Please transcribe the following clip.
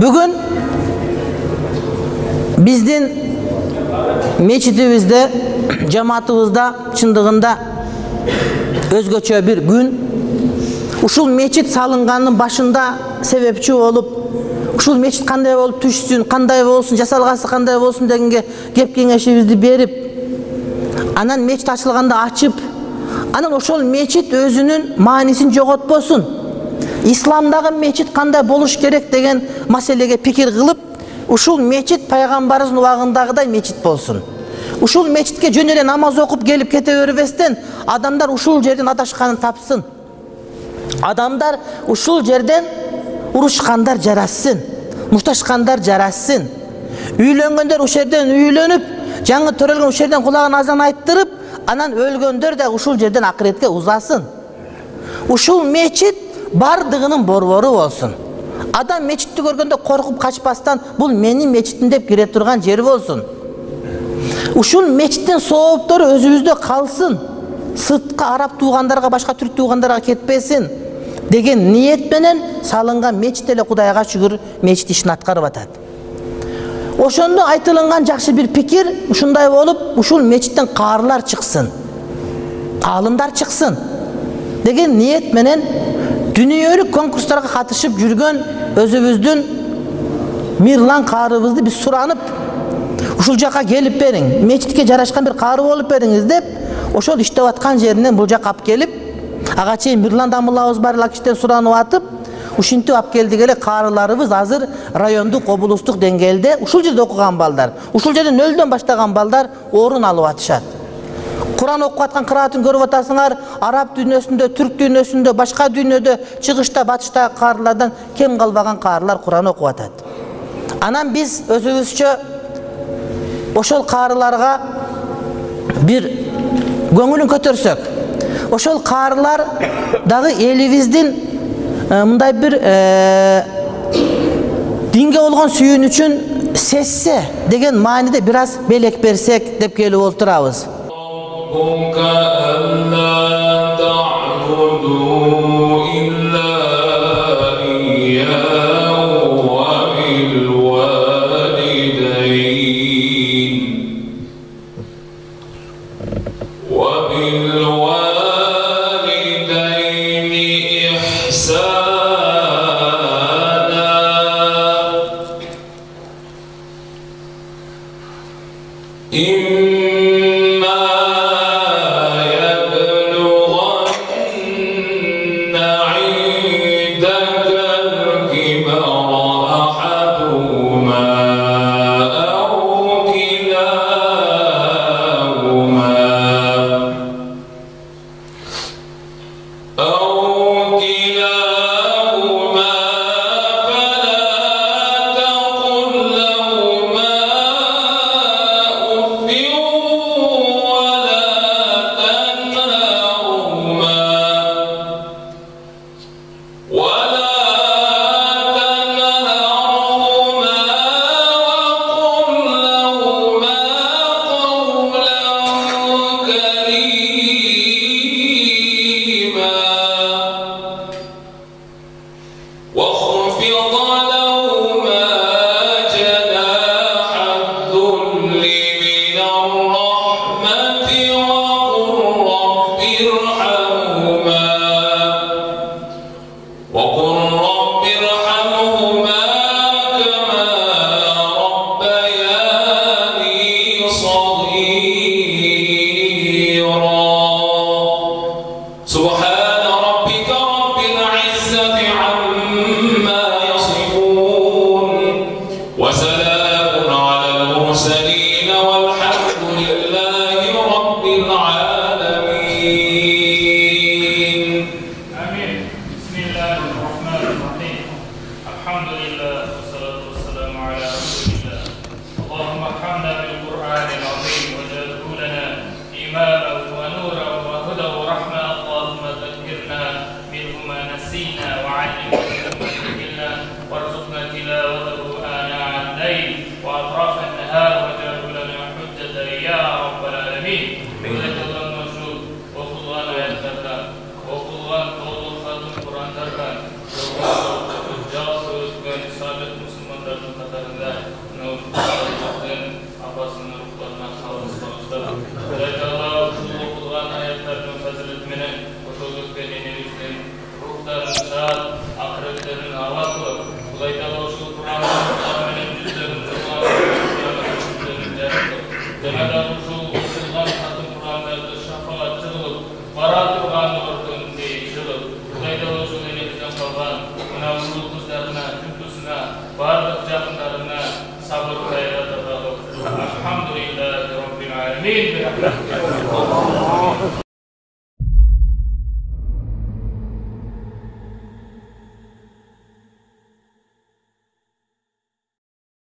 Bugün bizdin meçidibizde, cemaatımızda çındığında özgöçö bir gün uşul meçit salınganın başında sebepçi olup uşul meçit kanday olup düşsün, kanday olsun, jasalgası kanday olsun degenge kep kеңешибизди берип, anan meçit açılganda açıp, anan ошол meçit özünün manисин жоготпосун, İslamdагы meçit kanday boluş керек деген маселеге пикир кылып, ушул meçit пайгамбарыбыздын убагындагыдай meçit болсун. Ушул meçitке жөн эле намаз окуп келип кете бербестен, адамдар ушул жерден адашканын тапсын. Адамдар ушул жерден урушкандар жарашсын, мушташкандар жарашсын. Үйлөнгөндөр ушул жерден үйлөнүп, жаңы төрөлгөн ушул жерден кулагына азан айттырып, анан өлгөндөр да ушул жерден акыретке узасын. Ушул meçit бардыгынын борбору болсун. Адам meçitти көргөндө коркуп качпастан, бул менин meçitим деп кире турган жер болсун. Ушул meçiттин сооптору өзүбүздө калсын. Сыртка араб туугандарга, башка түрк туугандарга кетпесин деген ниет менен салынган meçit эле Кудайга шүгүр meçit ишин аткарып атат. Ошондо айтылган жакшы бир пикир ушундай болуп, ушул meçiттен каарылар чыксын, аалымдар чыксын деген ниет менен дүниелік конкурстарға қатышып жүрген өзіміздің Мирлан қарыбызды біз сұранып, ушул жаққа келіп берің, мечитке жарашқан бір қары болып беріңіз деп, ошол иштеп аткан жеринен бул жакка алып келип, ага чейин Мирлан дамылабыз бар лакиштен суранып атып, ушинтип алып келдик эле каарыларыбыз азыр райондук, облустук деңгээлде ушул жерде окуган балдар, ушул жерде нөлдөн баштаган балдар орун алып атышат. Kur'an okup atkan kıraatını görüp atasınlar, Arap dünyasında, Türk dünyasında, başka dünyada, çıkışta, batışta karılardan kem kalbagan karılar Kur'an okup atat. Anam biz özümüzçe oşol karılarga bir göңүлүн көтөрсөк, oşol karılar dağı elimizdin mınday bir dinge olgan suyun üçün sesse degen manide biraz belek bersek dep kelip olturabız. ربك ألا تعبدوا إلا إياه وبالوالدين إحسانا عندك واخفض لهما جناح الذل من الرحمة وقل رب ارحمهما كما ربياني صغيرا. سبحان ربك رب العزة عما يصفون وسلام على المرسلين والحمد لله رب العالمين. آمين. بسم الله الرحمن الرحيم. الحمد لله والصلاة والسلام على رسول الله. اللهم ارحمنا بالقرآن العظيم واجعله لنا إماما ونورا وهدى ورحمة. اللهم ذكرنا منه ما نسينا وعلمنا منه ما جهلنا وارزقنا تلاوته آناء الليل وأطراف النهار واجعله لنا حجة يا رب العالمين. ولك المشهود وخذ يتبع وخذ قول خاتم Kur'an derken Hüccaz ve isabet Müslümanların katarında Nur'un Abbas'ın ruhlarına sağlık bağışlar. Ülke Allah'a uçulu okulan ayetlerinin faziletmeni Otoluk ve nenevizlerin ruhların saat, ahiretlerin havası. Ülke Allah'a uçulu Kur'an'ın Kur'an'ın cüzlerin Kur'an'ın cüzlerin Cenab-ı uçulu okulan Hatım Kur'an'larda şafaatçılık, barat Kur'an'ı ortun değiştirilip Ülke Allah'a uçulu nenevizden kalan Münavurluk kızlarına, tüntüsüne, varlık canlarına sabır hayrat atalım. Elhamdülillahi Rabbil Alemin.